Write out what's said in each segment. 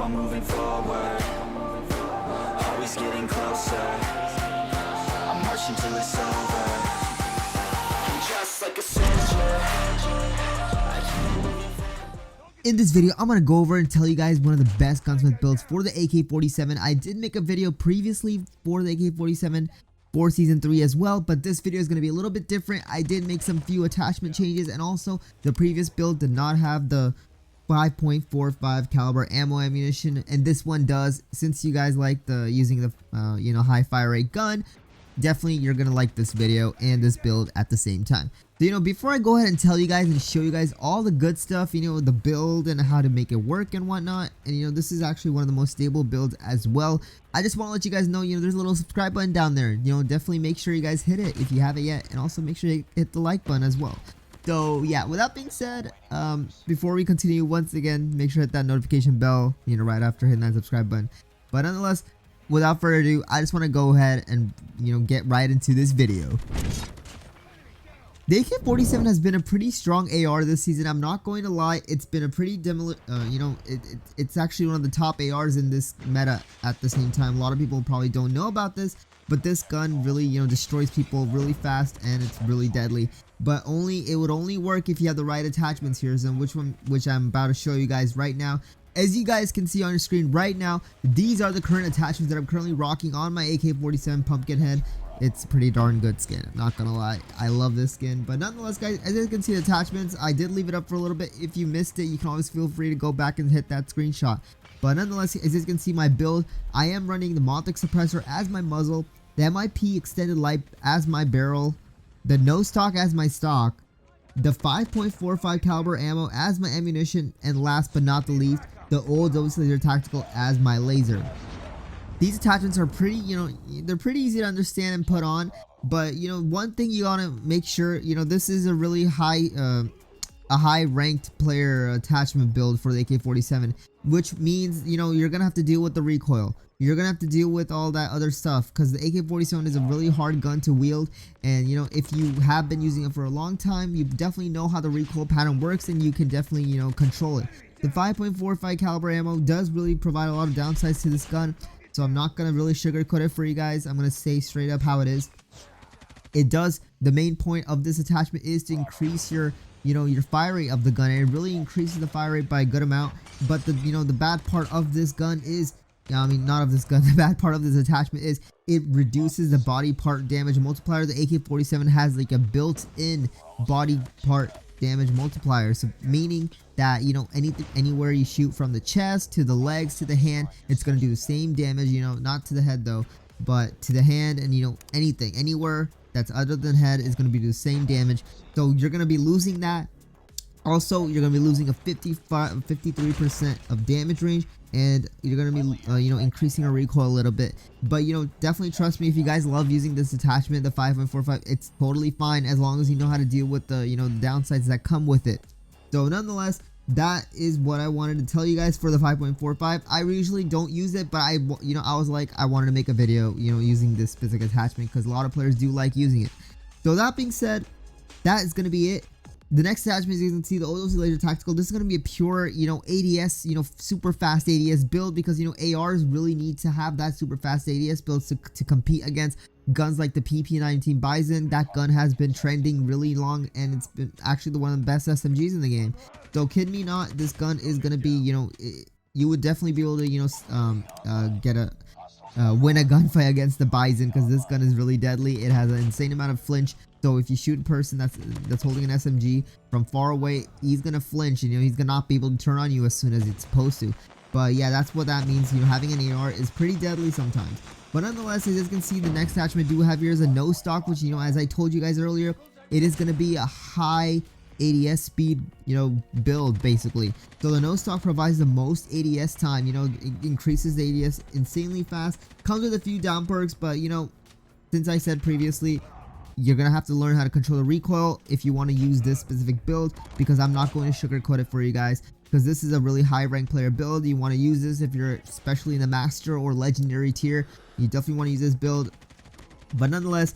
on moving forward, always getting closer. I'm marching till it's over. I'm just like a soldier. In this video, I'm going to go over and tell you guys one of the best gunsmith builds for the AK47. I did make a video previously for the AK47 for season 3 as well, but this video is going to be a little bit different. I did make some few attachment changes, and also the previous build did not have the 5.45 caliber ammunition, and this one does. Since you guys like the using the high fire rate gun, definitely you're gonna like this video and this build at the same time. So before I go ahead and tell you guys and show you guys all the good stuff, the build and how to make it work and whatnot, and this is actually one of the most stable builds as well, I just want to let you guys know, there's a little subscribe button down there. Definitely make sure you guys hit it if you haven't yet, and also make sure you hit the like button as well. So yeah, with that being said, before we continue, once again, make sure to hit that notification bell, right after hitting that subscribe button. But nonetheless, without further ado, I just want to go ahead and get right into this video. The AK47 has been a pretty strong AR this season. I'm not going to lie, it's been a pretty it's actually one of the top ARs in this meta at the same time. A lot of people probably don't know about this, but this gun really destroys people really fast, and it's really deadly. But it would only work if you have the right attachments here, and which I'm about to show you guys right now. As you guys can see on your screen right now, these are the current attachments that I'm currently rocking on my AK47 pumpkin head. It's a pretty darn good skin, I'm not gonna lie. I love this skin. But nonetheless, guys, as you can see the attachments, I did leave it up for a little bit. If you missed it, you can always feel free to go back and hit that screenshot. But nonetheless, as you can see my build, I am running the Montic suppressor as my muzzle, the MIP extended light as my barrel, the no stock as my stock, the 5.45 caliber ammo as my ammunition, and last but not the least, the old laser tactical as my laser. These attachments are pretty, they're pretty easy to understand and put on, but one thing you gotta make sure, this is a really high ranked player attachment build for the AK-47, which means you're gonna have to deal with the recoil. You're gonna have to deal with all that other stuff, because the AK-47 is a really hard gun to wield, and if you have been using it for a long time, you definitely know how the recoil pattern works, and you can definitely control it. The 5.45 caliber ammo does really provide a lot of downsides to this gun, so I'm not gonna really sugarcoat it for you guys. I'm gonna say straight up how it is. It does. The main point of this attachment is to increase your your fire rate of the gun, and it really increases the fire rate by a good amount. But the the bad part of this gun is, not of this gun, the bad part of this attachment is it reduces the body part damage multiplier. The AK-47 has like a built-in body part damage multiplier, so meaning that anywhere you shoot, from the chest to the legs to the hand, it's going to do the same damage, not to the head though, but to the hand, and anything anywhere that's other than head is going to be the same damage. So you're going to be losing that. Also, you're going to be losing a 53% of damage range, and you're going to be increasing your recoil a little bit. But definitely trust me, if you guys love using this attachment, the 5.45, it's totally fine as long as you know how to deal with the the downsides that come with it. So nonetheless, that is what I wanted to tell you guys for the 5.45. I usually don't use it, but I was like, I wanted to make a video using this specific attachment, because a lot of players do like using it. So that being said, that is going to be it. The next attachment, as you can see, the old laser tactical. This is going to be a pure ADS, super fast ADS build, because ARs really need to have that super fast ADS build to compete against guns like the PP19 Bison. That gun has been trending really long, and it's been actually one of the best SMGs in the game. So kid me not, this gun is going to be, you would definitely be able to win a gunfight against the Bison, because this gun is really deadly. It has an insane amount of flinch. So if you shoot a person that's holding an SMG from far away, he's gonna flinch, and he's gonna not be able to turn on you as soon as it's supposed to. But yeah, that's what that means. Having an AR is pretty deadly sometimes. But nonetheless, as you can see, the next attachment I do have here is a no stock, which as I told you guys earlier, it is gonna be a high ADS speed build basically. So the no stock provides the most ADS time. It increases the ADS insanely fast. Comes with a few down perks, but since I said previously, you're gonna have to learn how to control the recoil if you want to use this specific build, because I'm not going to sugarcoat it for you guys, because this is a really high rank player build. You want to use this if you're especially in the master or legendary tier. You definitely want to use this build. But nonetheless,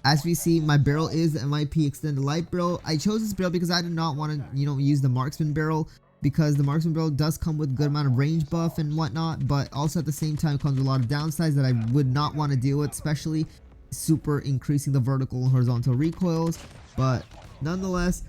as we see, my barrel is the MIP extended light barrel. I chose this barrel because I did not want to use the marksman barrel because the marksman build does come with a good amount of range buff and whatnot, but also at the same time comes with a lot of downsides that I would not want to deal with, especially super increasing the vertical and horizontal recoils. But nonetheless,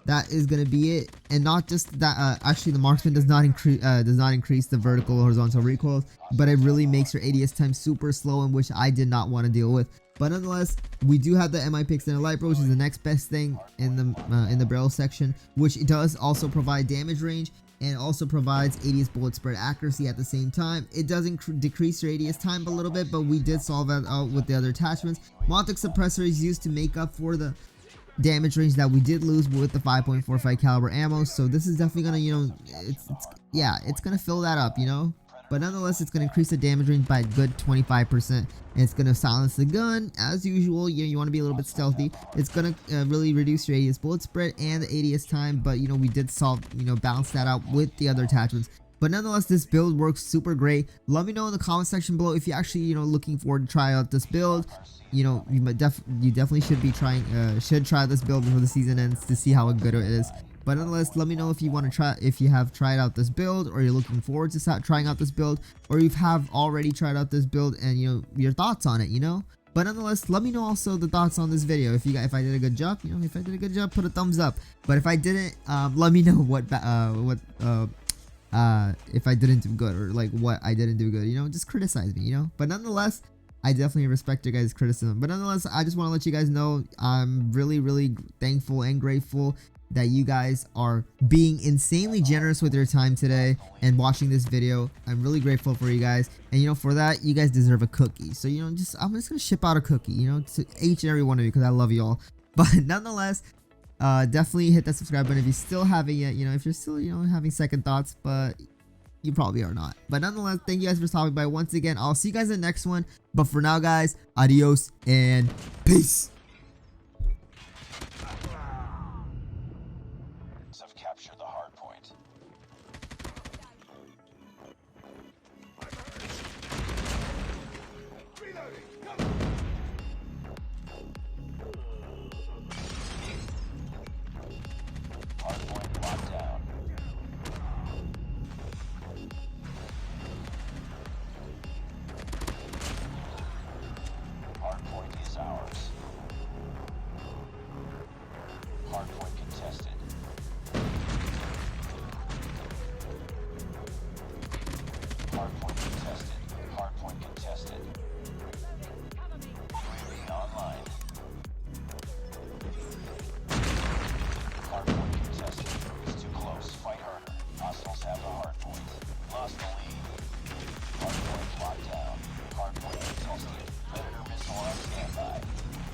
that is going to be it. And not just that, actually the marksman does not increase the vertical horizontal recoils, but it really makes your ADS time super slow, and which I did not want to deal with. But nonetheless, we do have the MIP extended light barrel, which is the next best thing in the barrel section, which does also provide damage range and also provides ADS bullet spread accuracy at the same time. It does decrease your ADS time a little bit, but we did solve that out with the other attachments. Montic suppressor is used to make up for the damage range that we did lose with the 5.45 caliber ammo, so this is definitely gonna, you know, it's gonna fill that up, you know. But nonetheless, it's gonna increase the damage range by a good 25%, and it's gonna silence the gun as usual. You want to be a little bit stealthy. It's gonna really reduce your ADS bullet spread and the ADS time, but you know, we did balance that out with the other attachments. But nonetheless, this build works super great. Let me know in the comment section below if you actually, you know, looking forward to try out this build. You know, you definitely should be trying try this build before the season ends to see how good it is. But nonetheless, let me know if you want to try, if you have tried out this build, or you're looking forward to trying out this build, or you have already tried out this build and, you know, your thoughts on it, you know. But nonetheless, let me know also the thoughts on this video. If I did a good job, you know, if I did a good job, put a thumbs up. But if I didn't, let me know if I didn't do good, or like what I didn't do good, you know, just criticize me, you know. But nonetheless, I definitely respect your guys' criticism. But nonetheless, I just want to let you guys know I'm really thankful and grateful that you guys are being insanely generous with your time today and watching this video. I'm really grateful for you guys, and you know, for that, you guys deserve a cookie. So, you know, I'm just gonna ship out a cookie, you know, to each and every one of you, because I love you all. But nonetheless, definitely hit that subscribe button if you still haven't yet. You know, if you're still, you know, having second thoughts, but you probably are not. But nonetheless, thank you guys for stopping by once again. I'll see you guys in the next one. But for now, guys, adios and peace. Have captured the hard point. Hard point locked down. Hard point is ours. Hard point contested. Hardpoint contested. Hardpoint contested. UAV online. Hardpoint contested. It's too close. Fight harder. Hostiles have the hardpoint. Lost the lead. Hardpoint locked down. Hardpoint contested. Predator missile on standby.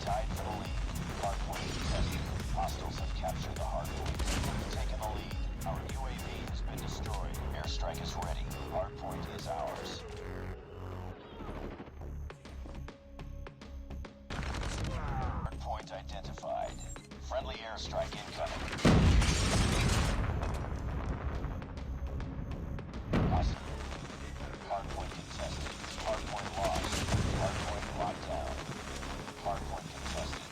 Tied for the lead. Hardpoint contested. Hostiles have captured the hardpoint. We've taken the lead. Our UAV has been destroyed. Airstrike is ready. Hardpoint is ours. Hardpoint identified. Friendly airstrike incoming. Hardpoint contested. Hardpoint lost. Hardpoint locked down. Hardpoint contested.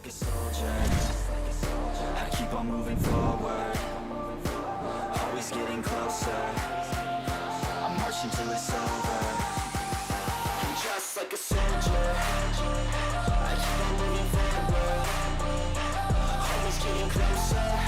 like a soldier, I keep on moving forward, always getting closer, I'm marching till it's over. I'm just like a soldier, I keep on moving forward, always getting closer,